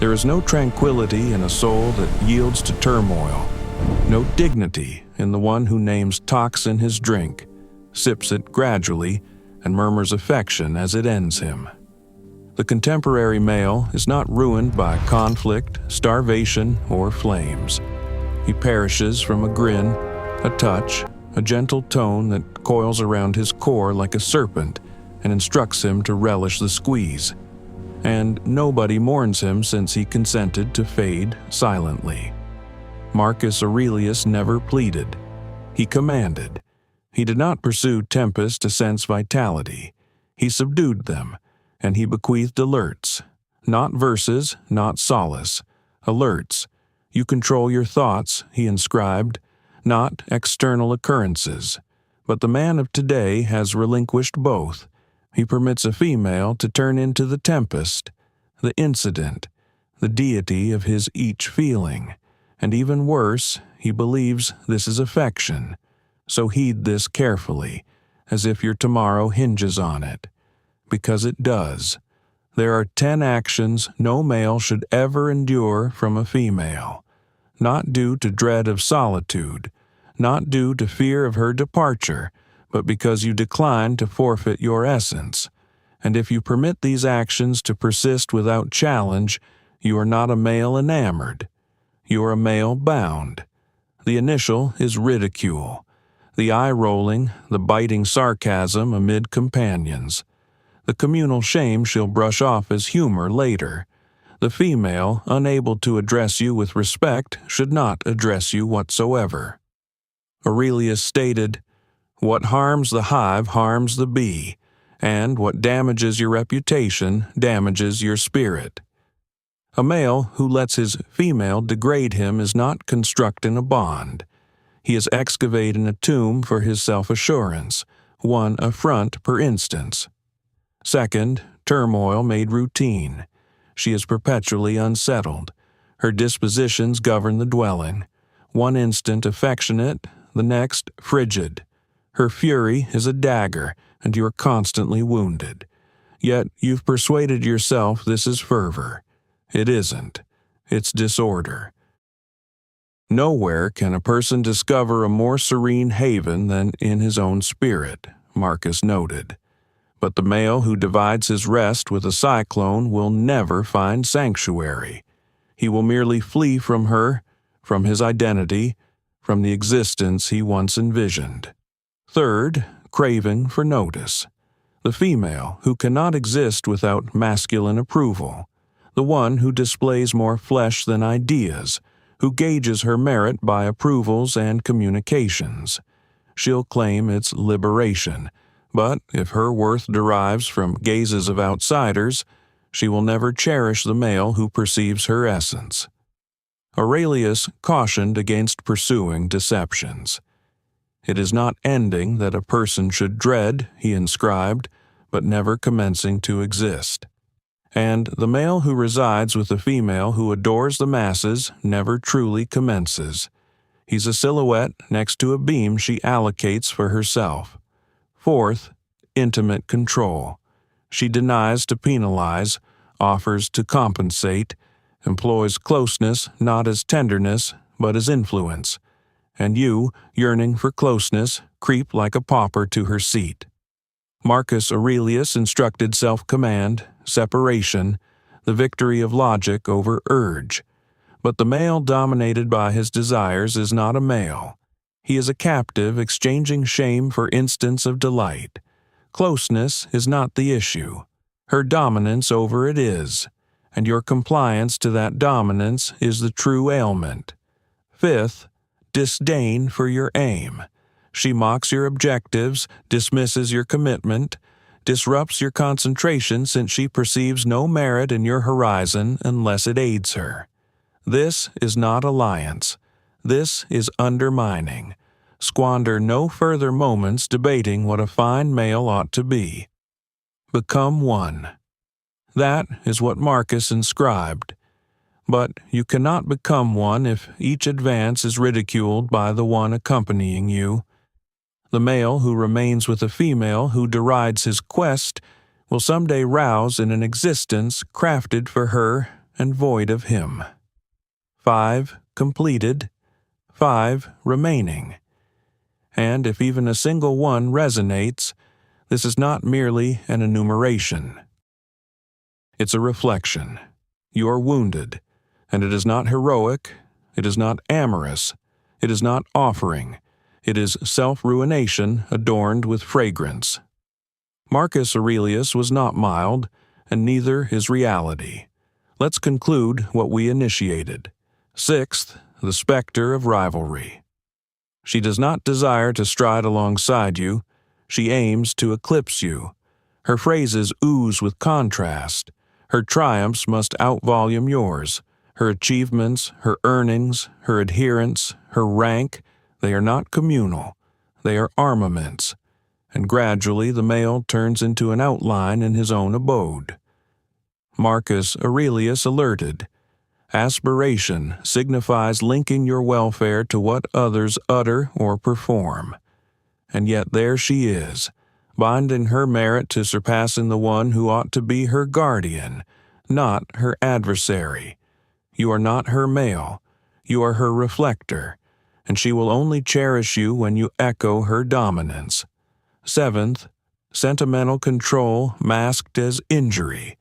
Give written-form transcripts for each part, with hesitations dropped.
There is no tranquility in a soul that yields to turmoil, no dignity in the one who names toxin his drink, sips it gradually, and murmurs affection as it ends him. The contemporary male is not ruined by conflict, starvation, or flames. He perishes from a grin, a touch, a gentle tone that coils around his core like a serpent and instructs him to relish the squeeze. And nobody mourns him since he consented to fade silently. Marcus Aurelius never pleaded. He commanded. He did not pursue tempests to sense vitality. He subdued them, and he bequeathed alerts. Not verses, not solace. Alerts. You control your thoughts, he inscribed, not external occurrences. But the man of today has relinquished both. He permits a female to turn into the tempest, the incident, the deity of his each feeling. And even worse, he believes this is affection. So heed this carefully, as if your tomorrow hinges on it. Because it does. There are 10 actions no male should ever endure from a female. Not due to dread of solitude, not due to fear of her departure, but because you decline to forfeit your essence. And if you permit these actions to persist without challenge, you are not a male enamored. You are a male bound. The initial is ridicule, the eye-rolling, the biting sarcasm amid companions. The communal shame she'll brush off as humor later. The female, unable to address you with respect, should not address you whatsoever. Aurelius stated, "What harms the hive harms the bee, and what damages your reputation damages your spirit." A male who lets his female degrade him is not constructing a bond. He is excavating a tomb for his self-assurance, one affront per instance. Second, turmoil made routine. She is perpetually unsettled. Her dispositions govern the dwelling. One instant affectionate, the next frigid. Her fury is a dagger, and you are constantly wounded. Yet you've persuaded yourself this is fervor. It isn't. It's disorder. Nowhere can a person discover a more serene haven than in his own spirit, Marcus noted. But the male who divides his rest with a cyclone will never find sanctuary. He will merely flee from her, from his identity, from the existence he once envisioned. Third, craving for notice. The female who cannot exist without masculine approval. The one who displays more flesh than ideas, who gauges her merit by approvals and communications. She'll claim its liberation, but if her worth derives from gazes of outsiders, she will never cherish the male who perceives her essence. Aurelius cautioned against pursuing deceptions. It is not ending that a person should dread, he inscribed, but never commencing to exist. And the male who resides with the female who adores the masses never truly commences. He's a silhouette next to a beam she allocates for herself. Fourth, intimate control. She denies to penalize, offers to compensate, employs closeness not as tenderness, but as influence. And you, yearning for closeness, creep like a pauper to her seat. Marcus Aurelius instructed self-command, separation, the victory of logic over urge. But the male dominated by his desires is not a male. He is a captive exchanging shame for instants of delight. Closeness is not the issue. Her dominance over it is, and your compliance to that dominance is the true ailment. Fifth, disdain for your aim. She mocks your objectives, dismisses your commitment, disrupts your concentration since she perceives no merit in your horizon unless it aids her. This is not alliance. This is undermining. Squander no further moments debating what a fine male ought to be. Become one. That is what Marcus inscribed. But you cannot become one if each advance is ridiculed by the one accompanying you. The male who remains with a female who derides his quest will someday rouse in an existence crafted for her and void of him. 5 completed, 5 remaining. And if even a single one resonates, this is not merely an enumeration. It's a reflection. You are wounded, and it is not heroic, it is not amorous, it is not offering, it is self-ruination adorned with fragrance. Marcus Aurelius was not mild, and neither is reality. Let's conclude what we initiated. 6th, the specter of rivalry. She does not desire to stride alongside you, she aims to eclipse you. Her phrases ooze with contrast. Her triumphs must outvolume yours. Her achievements, her earnings, her adherence, her rank, they are not communal. They are armaments. And gradually the male turns into an outline in his own abode. Marcus Aurelius alerted, aspiration signifies linking your welfare to what others utter or perform. And yet there she is, binding her merit to surpassing the one who ought to be her guardian, not her adversary. You are not her male, you are her reflector, and she will only cherish you when you echo her dominance. 7th, sentimental control masked as injury.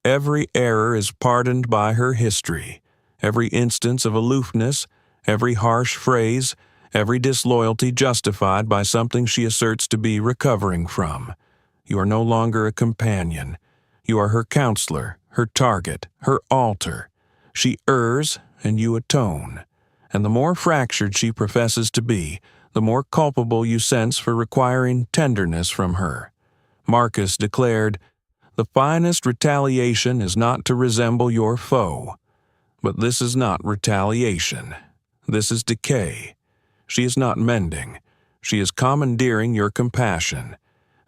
Every error is pardoned by her history. Every instance of aloofness, every harsh phrase, every disloyalty justified by something she asserts to be recovering from. You are no longer a companion. You are her counselor, her target, her altar. She errs, and you atone. And the more fractured she professes to be, the more culpable you sense for requiring tenderness from her. Marcus declared, "The finest retaliation is not to resemble your foe." But this is not retaliation. This is decay. She is not mending. She is commandeering your compassion.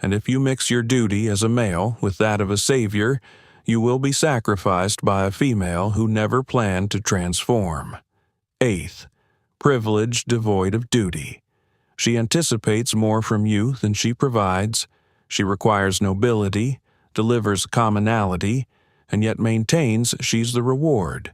And if you mix your duty as a male with that of a savior, you will be sacrificed by a female who never planned to transform. 8th, privilege devoid of duty. She anticipates more from you than she provides. She requires nobility, delivers commonality, and yet maintains she's the reward.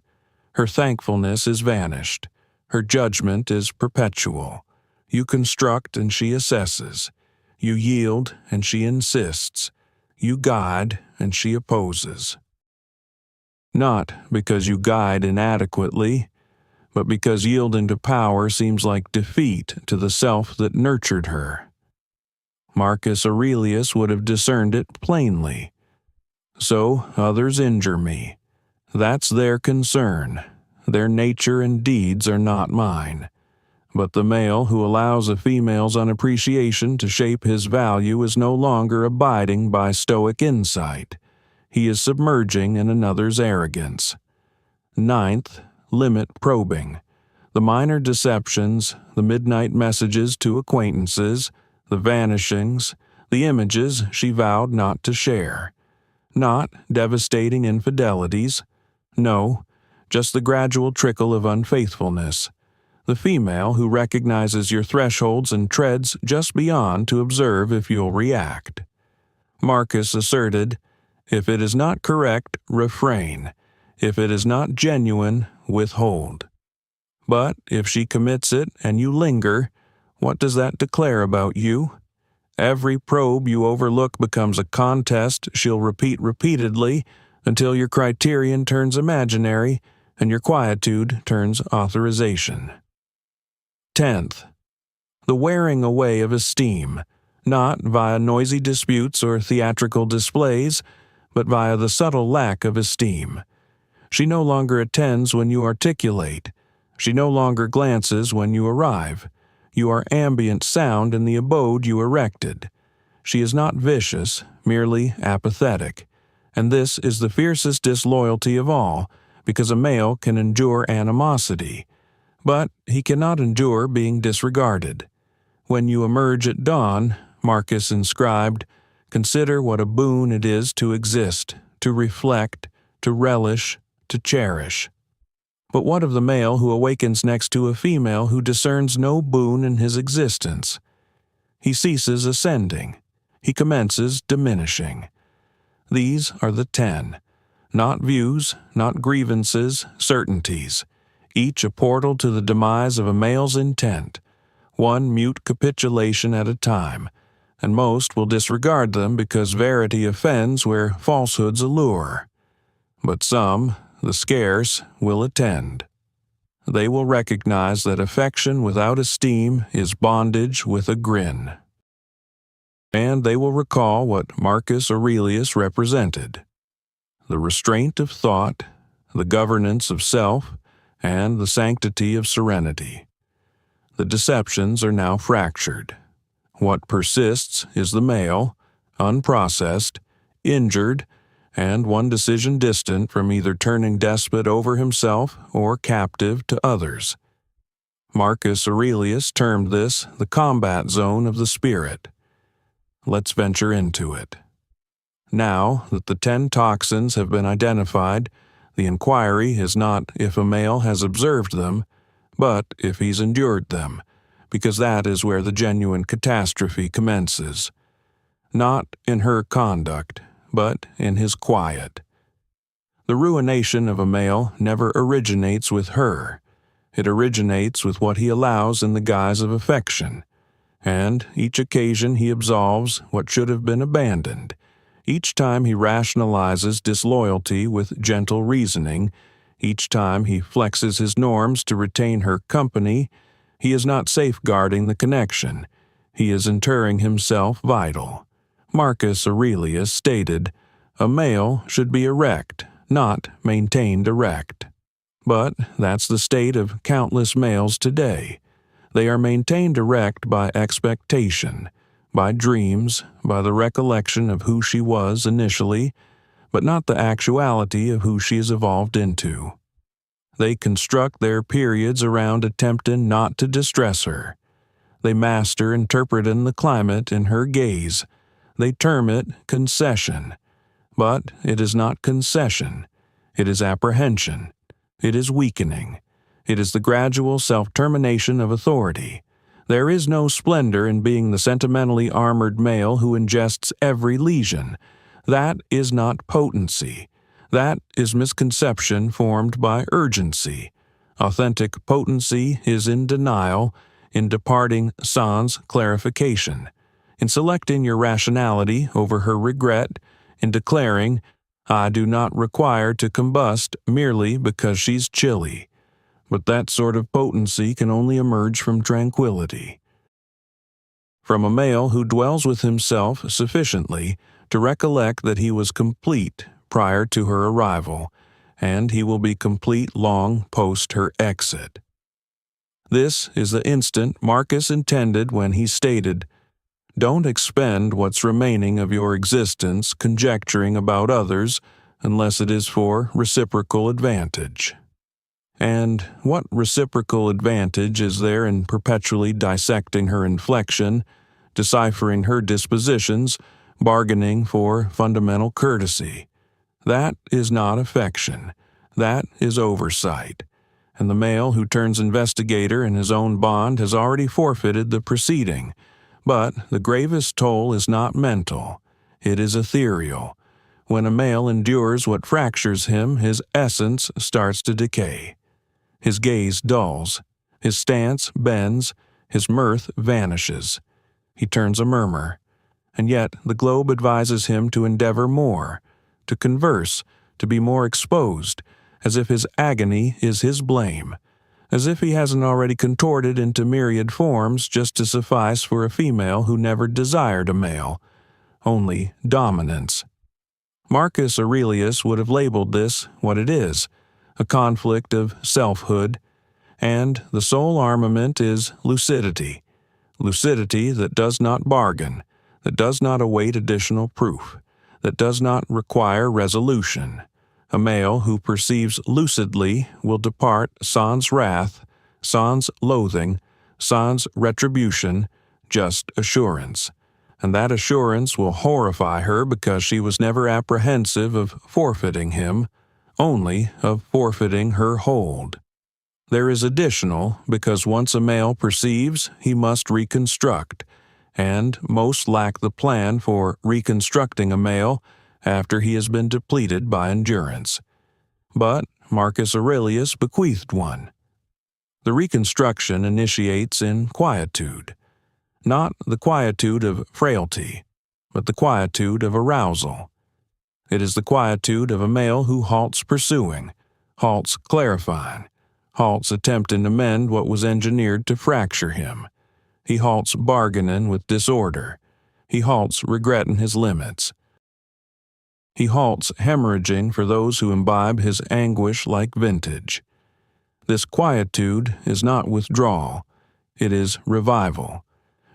Her thankfulness is vanished. Her judgment is perpetual. You construct and she assesses. You yield and she insists. You guide and she opposes. Not because you guide inadequately, but because yielding to power seems like defeat to the self that nurtured her. Marcus Aurelius would have discerned it plainly. So others injure me. That's their concern. Their nature and deeds are not mine. But the male who allows a female's unappreciation to shape his value is no longer abiding by Stoic insight. He is submerging in another's arrogance. 9th, limit probing. The minor deceptions, the midnight messages to acquaintances, the vanishings, the images she vowed not to share. Not devastating infidelities. No, just the gradual trickle of unfaithfulness. The female who recognizes your thresholds and treads just beyond to observe if you'll react. Marcus asserted, "If it is not correct, refrain. If it is not genuine, withhold." But if she commits it and you linger, what does that declare about you? Every probe you overlook becomes a contest she'll repeat repeatedly until your criterion turns imaginary and your quietude turns authorization. 10th, the wearing away of esteem, not via noisy disputes or theatrical displays, but via the subtle lack of esteem. She no longer attends when you articulate. She no longer glances when you arrive. You are ambient sound in the abode you erected. She is not vicious, merely apathetic. And this is the fiercest disloyalty of all, because a male can endure animosity, but he cannot endure being disregarded. When you emerge at dawn, Marcus inscribed, consider what a boon it is to exist, to reflect, to relish, to cherish. But what of the male who awakens next to a female who discerns no boon in his existence? He ceases ascending. He commences diminishing. These are the 10. not views, not grievances, certainties, each a portal to the demise of a male's intent, one mute capitulation at a time, and most will disregard them because verity offends where falsehoods allure. But some, the scarce, will attend. They will recognize that affection without esteem is bondage with a grin. And they will recall what Marcus Aurelius represented: the restraint of thought, the governance of self, and the sanctity of serenity. The deceptions are now fractured. What persists is the male, unprocessed, injured, and one decision distant from either turning despot over himself or captive to others. Marcus Aurelius termed this the combat zone of the spirit. Let's venture into it. Now that the 10 toxins have been identified, the inquiry is not if a male has observed them, but if he's endured them, because that is where the genuine catastrophe commences. Not in her conduct, but in his quiet. The ruination of a male never originates with her. It originates with what he allows in the guise of affection, and each occasion he absolves what should have been abandoned. Each time he rationalizes disloyalty with gentle reasoning, each time he flexes his norms to retain her company, he is not safeguarding the connection. He is interring himself vital. Marcus Aurelius stated, "A male should be erect, not maintained erect." But that's the state of countless males today. They are maintained erect by expectation, by dreams, by the recollection of who she was initially, but not the actuality of who she has evolved into. They construct their periods around attempting not to distress her. They master interpreting the climate in her gaze. They term it concession. But it is not concession. It is apprehension. It is weakening. It is the gradual self-termination of authority. There is no splendor in being the sentimentally armored male who ingests every lesion. That is not potency. That is misconception formed by urgency. Authentic potency is in denial, in departing sans clarification, in selecting your rationality over her regret, in declaring, "I do not require to combust merely because she's chilly." But that sort of potency can only emerge from tranquility. From a male who dwells with himself sufficiently to recollect that he was complete prior to her arrival, and he will be complete long post her exit. This is the instant Marcus intended when he stated, "Don't expend what's remaining of your existence conjecturing about others unless it is for reciprocal advantage." And what reciprocal advantage is there in perpetually dissecting her inflection, deciphering her dispositions, bargaining for fundamental courtesy? That is not affection. That is oversight. And the male who turns investigator in his own bond has already forfeited the proceeding. But the gravest toll is not mental. It is ethereal. When a male endures what fractures him, his essence starts to decay. His gaze dulls, his stance bends, his mirth vanishes. He turns a murmur, and yet the globe advises him to endeavor more, to converse, to be more exposed, as if his agony is his blame, as if he hasn't already contorted into myriad forms just to suffice for a female who never desired a male, only dominance. Marcus Aurelius would have labeled this what it is, a conflict of selfhood, and the sole armament is lucidity. Lucidity that does not bargain, that does not await additional proof, that does not require resolution. A male who perceives lucidly will depart sans wrath, sans loathing, sans retribution, just assurance. And that assurance will horrify her because she was never apprehensive of forfeiting him, only of forfeiting her hold. There is additional, because once a male perceives, he must reconstruct, and most lack the plan for reconstructing a male, after he has been depleted by endurance. But Marcus Aurelius bequeathed one. The reconstruction initiates in quietude, not the quietude of frailty, but the quietude of arousal. It is the quietude of a male who halts pursuing, halts clarifying, halts attempting to mend what was engineered to fracture him. He halts bargaining with disorder. He halts regretting his limits. He halts hemorrhaging for those who imbibe his anguish like vintage. This quietude is not withdrawal, it is revival,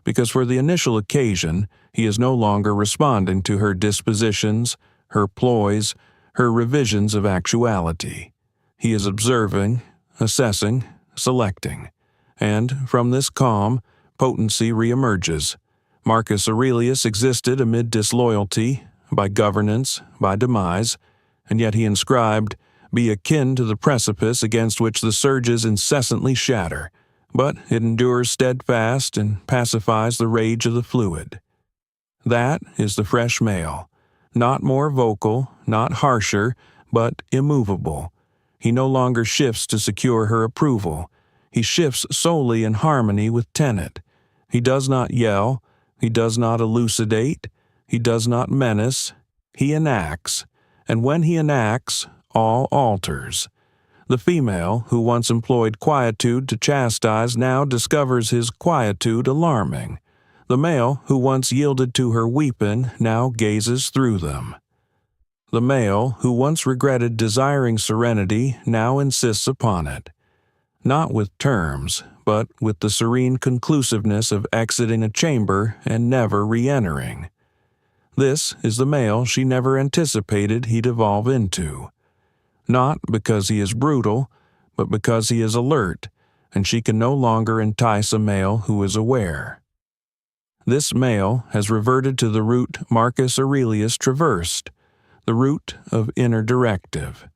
because for the initial occasion he is no longer responding to her dispositions, her ploys, her revisions of actuality. He is observing, assessing, selecting, and from this calm, potency reemerges. Marcus Aurelius existed amid disloyalty, by governance, by demise, and yet he inscribed, "Be akin to the precipice against which the surges incessantly shatter, but it endures steadfast and pacifies the rage of the fluid." That is the fresh male, not more vocal, not harsher, but immovable. He no longer shifts to secure her approval. He shifts solely in harmony with tenet. He does not yell, he does not elucidate, he does not menace, he enacts, and when he enacts, all alters. The female, who once employed quietude to chastise, now discovers his quietude alarming. The male, who once yielded to her weeping, now gazes through them. The male, who once regretted desiring serenity, now insists upon it. Not with terms, but with the serene conclusiveness of exiting a chamber and never re-entering. This is the male she never anticipated he'd evolve into. Not because he is brutal, but because he is alert, and she can no longer entice a male who is aware. This male has reverted to the route Marcus Aurelius traversed, the route of inner directive.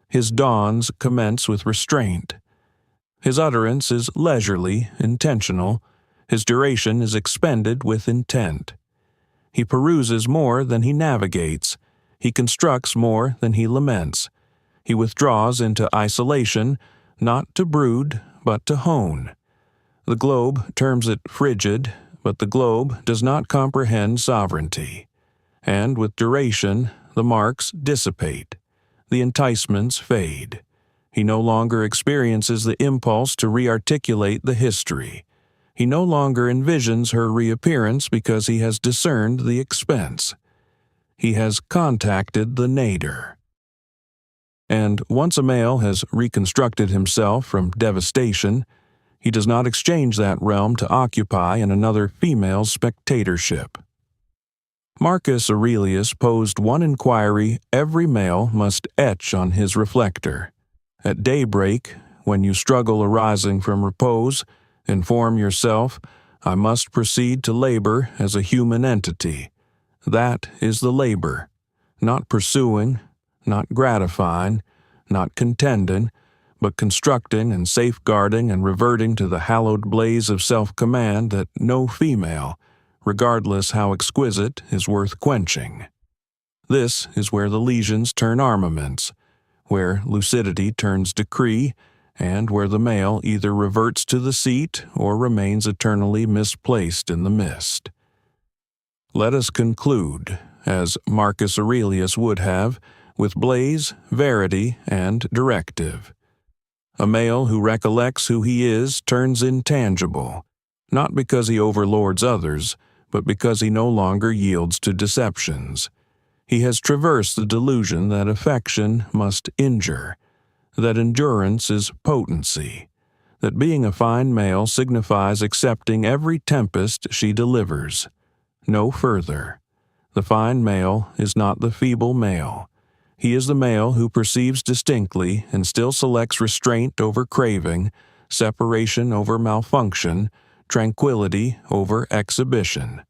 His dawns commence with restraint. His utterance is leisurely, intentional. His duration is expended with intent. He peruses more than he navigates. He constructs more than he laments. He withdraws into isolation, not to brood, but to hone. The globe terms it frigid, but the globe does not comprehend sovereignty. And with duration, the marks dissipate. The enticements fade. He no longer experiences the impulse to rearticulate the history. He no longer envisions her reappearance because he has discerned the expense. He has contacted the nadir. And once a male has reconstructed himself from devastation, he does not exchange that realm to occupy in another female's spectatorship. Marcus Aurelius posed one inquiry every male must etch on his reflector. At daybreak, when you struggle arising from repose, inform yourself, I must proceed to labor as a human entity. That is the labor, not pursuing, not gratifying, not contending, but constructing and safeguarding and reverting to the hallowed blaze of self-command that no female, regardless how exquisite, is worth quenching. This is where the legions turn armaments, where lucidity turns decree, and where the male either reverts to the seat or remains eternally misplaced in the mist. Let us conclude, as Marcus Aurelius would have, with blaze, verity, and directive. A male who recollects who he is turns intangible, not because he overlords others, but because he no longer yields to deceptions. He has traversed the delusion that affection must injure, that endurance is potency, that being a fine male signifies accepting every tempest she delivers. No further. The fine male is not the feeble male. He is the male who perceives distinctly and still selects restraint over craving, separation over malfunction, tranquility over exhibition.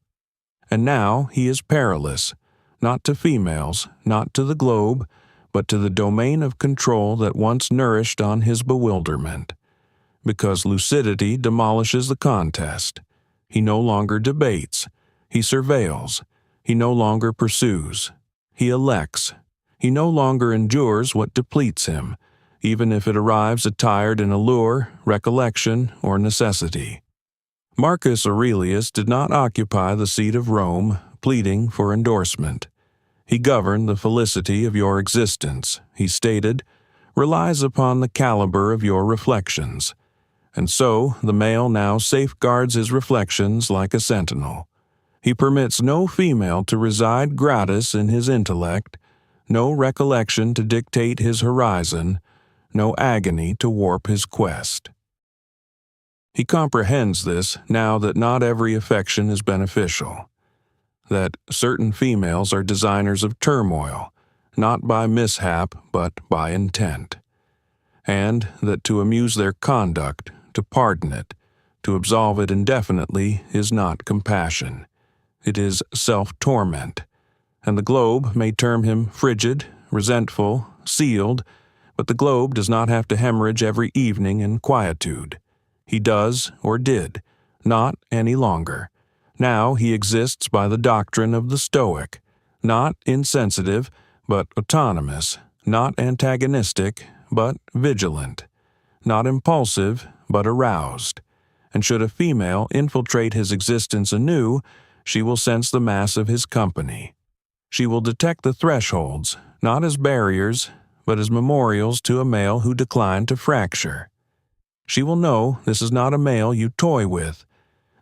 And now he is perilous, not to females, not to the globe, but to the domain of control that once nourished on his bewilderment. Because lucidity demolishes the contest. He no longer debates. He surveils. He no longer pursues. He elects. He no longer endures what depletes him, even if it arrives attired in allure, recollection, or necessity. Marcus Aurelius did not occupy the seat of Rome, pleading for endorsement. He governed the felicity of your existence, he stated, relies upon the caliber of your reflections. And so the male now safeguards his reflections like a sentinel. He permits no female to reside gratis in his intellect, no recollection to dictate his horizon, no agony to warp his quest. He comprehends this now that not every affection is beneficial, that certain females are designers of turmoil, not by mishap but by intent, and that to amuse their conduct, to pardon it, to absolve it indefinitely is not compassion. It is self-torment, and the globe may term him frigid, resentful, sealed, but the globe does not have to hemorrhage every evening in quietude. He does, or did, not any longer. Now he exists by the doctrine of the Stoic, not insensitive, but autonomous, not antagonistic, but vigilant, not impulsive, but aroused. And should a female infiltrate his existence anew, she will sense the mass of his company. She will detect the thresholds, not as barriers, but as memorials to a male who declined to fracture. She will know this is not a male you toy with.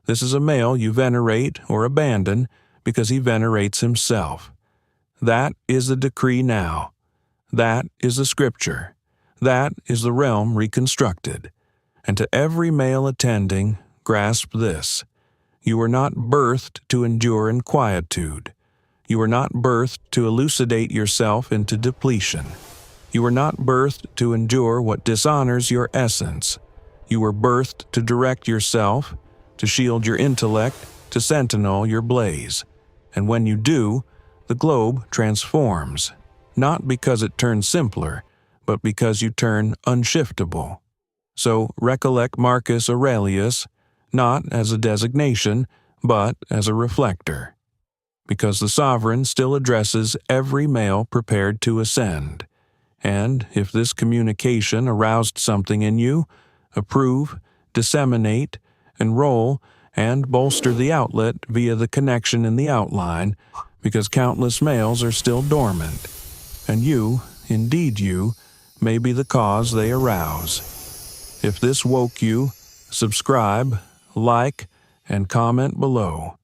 This is a male you venerate or abandon because he venerates himself. That is the decree now. That is the scripture. That is the realm reconstructed. And to every male attending, grasp this. You were not birthed to endure inquietude. You were not birthed to elucidate yourself into depletion. You were not birthed to endure what dishonors your essence. You were birthed to direct yourself, to shield your intellect, to sentinel your blaze. And when you do, the globe transforms, not because it turns simpler, but because you turn unshiftable. So recollect Marcus Aurelius, not as a designation, but as a reflector. Because the sovereign still addresses every male prepared to ascend. And if this communication aroused something in you, approve, disseminate, enroll, and bolster the outlet via the connection in the outline, because countless males are still dormant, and you, indeed you, may be the cause they arouse. If this woke you, subscribe, like, and comment below.